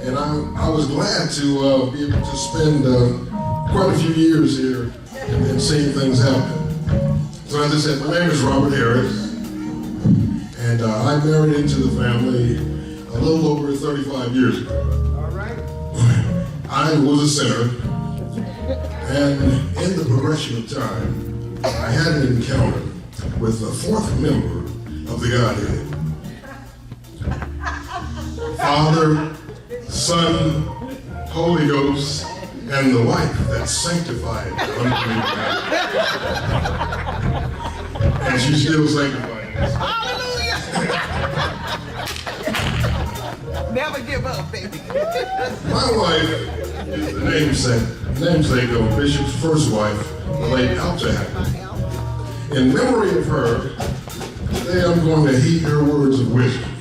And I was glad to be able to spend quite a few years here and seeing things happen. So as I said, my name is Robert Harris, and I married into the family a little over 35 years ago. All right. I was a sinner, and in the progression of time, I had an encounter with the fourth member of the Godhead. Father, Son, Holy Ghost, and the wife that sanctified the unclean man. And she's still sanctifying us. Hallelujah! Never give up, baby. My wife is the namesake of Bishop's first wife, the late Hackworth. In memory of her, today I'm going to heed her words of wisdom.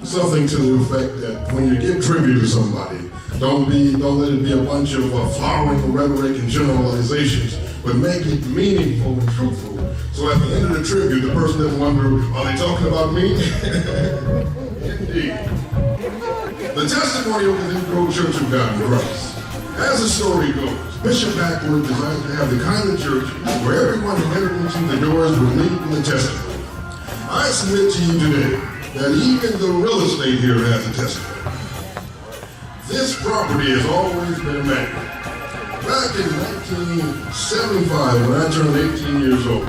Something to the effect that when you give tribute to somebody, don't let it be a bunch of flowering rhetoric and generalizations, but make it meaningful and truthful. So at the end of the tribute, the person doesn't wonder, are they talking about me? Indeed. The Testimonial Cathedral Church of God in Christ. As the story goes, Bishop Hackworth designed to have the kind of church where everyone who entered into the doors would leave with a testimony. I submit to you today that even the real estate here has a testimony. This property has always been immaculate. Back in 1975, when I turned 18 years old,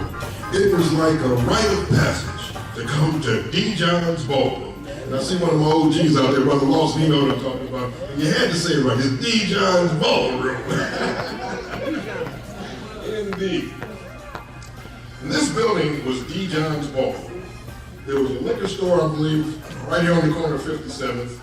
it was like a rite of passage to come to D. John's Ballroom. And I see one of my OGs out there, Brother Lawson, you know what I'm talking about. And you had to say it right, it's D. John's Ballroom. Indeed. And this building was D. John's Ballroom. There was a liquor store, I believe, right here on the corner of 57th,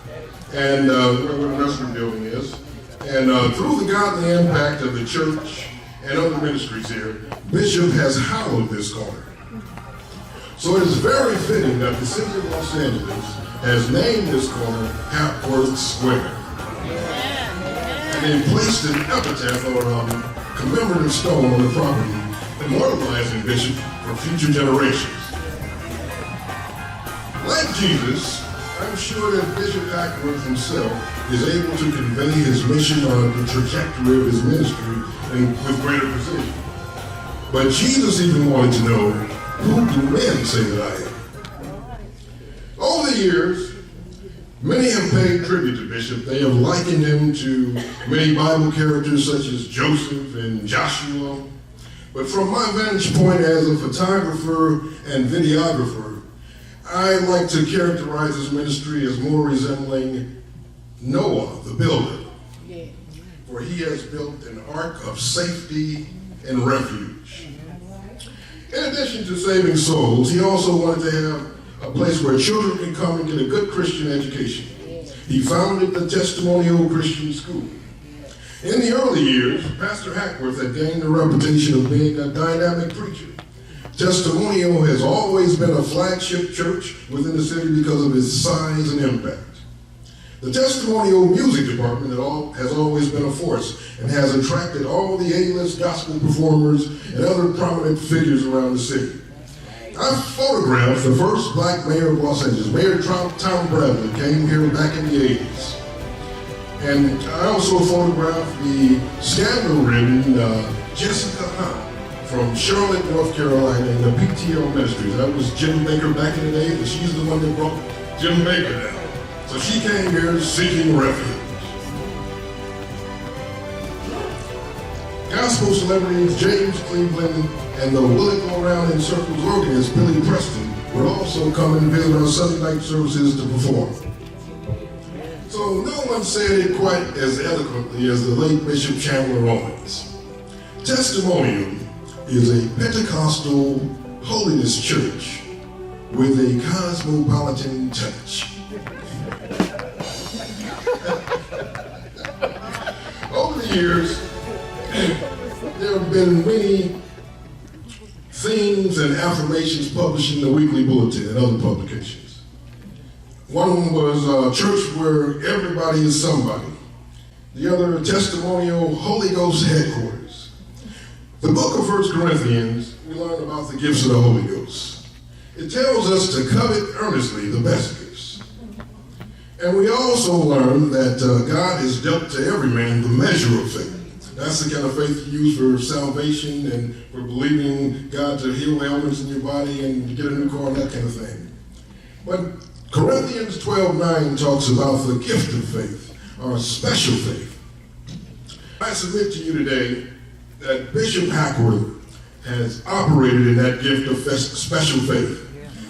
and where the nursery building is. And through the godly impact of the church and other ministries here, Bishop has hallowed this corner. So it is very fitting that the city of Los Angeles has named this corner Hackworth Square. And they placed an epitaph or commemorative stone on the property, immortalizing Bishop for future generations. Like Jesus, I'm sure that Bishop Hackworth himself is able to convey his mission on the trajectory of his ministry and with greater precision. But Jesus even wanted to know, who do men say that I am? Over the years, many have paid tribute to Bishop. They have likened him to many Bible characters such as Joseph and Joshua. But from my vantage point as a photographer and videographer, I like to characterize his ministry as more resembling Noah, the builder. For he has built an ark of safety and refuge. In addition to saving souls, he also wanted to have a place where children can come and get a good Christian education. He founded the Testimonial Christian School. In the early years, Pastor Hackworth had gained the reputation of being a dynamic preacher. Testimonial has always been a flagship church within the city because of its size and impact. The Testimonial music department has always been a force and has attracted all the A-list gospel performers and other prominent figures around the city. I photographed the first black mayor of Los Angeles. Mayor Tom Bradley came here back in the 80s. And I also photographed the scandal-ridden Jessica Hunt from Charlotte, North Carolina, in the PTL Ministries. That was Jim Baker back in the day, but she's the one that brought Jim Baker down. So she came here seeking refuge. Gospel celebrities James Cleveland and the Will It Go Around in Circles organist Billy Preston would also come and visit our Sunday night services to perform. So no one said it quite as eloquently as the late Bishop Chandler Owens. Testimonial is a Pentecostal holiness church with a cosmopolitan touch. Over the years, there have been many themes and affirmations published in the Weekly Bulletin and other publications. One of them was a church where everybody is somebody. The other, Testimonial Holy Ghost headquarters. The book of 1 Corinthians, we learn about the gifts of the Holy Ghost. It tells us to covet earnestly the best gifts. And we also learn that God has dealt to every man the measure of faith. That's the kind of faith you use for salvation and for believing God to heal ailments in your body and get a new car and that kind of thing. But Corinthians 12:9 talks about the gift of faith, or special faith. I submit to you today that Bishop Hackworth has operated in that gift of special faith.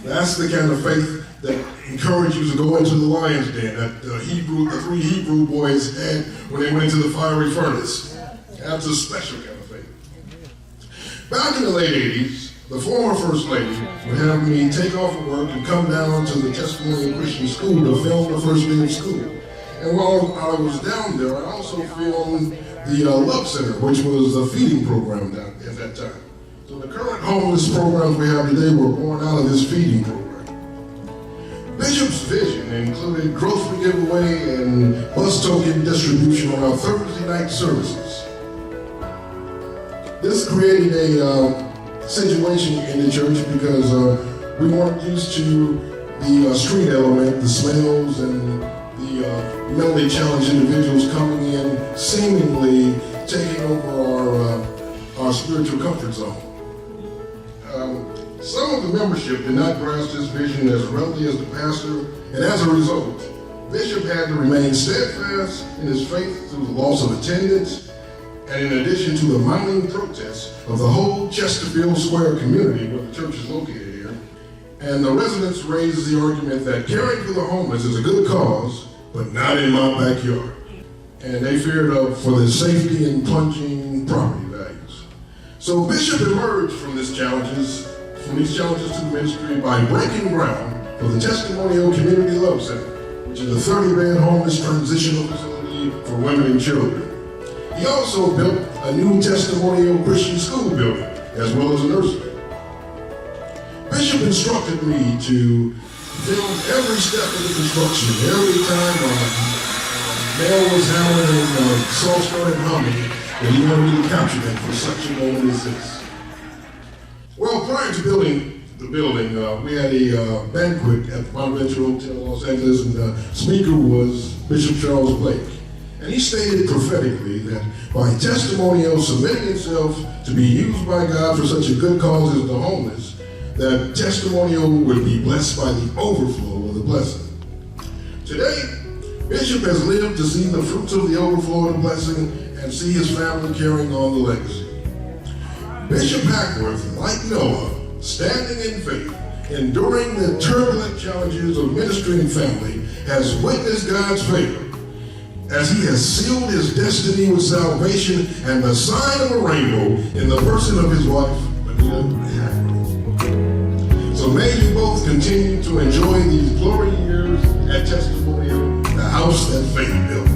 That's the kind of faith that encouraged you to go into the lion's den that the three Hebrew boys had when they went into the fiery furnace. That's a special kind of faith. Back in the late 80s, the former First Lady would have me take off of work and come down to the Testimonial Christian School to film the first day of school. And while I was down there, I also filmed the Love Center, which was a feeding program down at that time. So the current homeless programs we have today were born out of this feeding program. Bishop's vision included grocery giveaway and bus token distribution on our Thursday night services. This created a situation in the church because we weren't used to the street element, the smells, and the mentally challenged individuals coming in, seemingly taking over our spiritual comfort zone. Some of the membership did not grasp this vision as readily as the pastor, and as a result, Bishop had to remain steadfast in his faith through the loss of attendance, and in addition to the mounting protests of the whole Chesterfield Square community where the church is located here. And the residents raised the argument that caring for the homeless is a good cause, but not in my backyard. And they feared for their safety and plunging property values. So Bishop emerged from these challenges to the ministry by breaking ground for the Testimonial Community Love Center, which is a 30-bed homeless transitional facility for women and children. He also built a new Testimonial Christian School building, as well as a nursery. Bishop instructed me to film every step of the construction. Every time a bell was hammering and a song started humming, that he wanted me to capture them for such a moment as this. Well, prior to building the building, we had a banquet at the Bonaventure Hotel, Los Angeles, and the speaker was Bishop Charles Blake. And he stated prophetically that by Testimonial submitting itself to be used by God for such a good cause as the homeless, that Testimonial would be blessed by the overflow of the blessing. Today, Bishop has lived to see the fruits of the overflow of the blessing and see his family carrying on the legacy. Bishop Hackworth, like Noah, standing in faith, enduring the turbulent challenges of ministry and family, has witnessed God's favor as he has sealed his destiny with salvation and the sign of a rainbow in the person of his wife, Anita Hackworth. So may you both continue to enjoy these glory years at Testimonial, the house that faith built.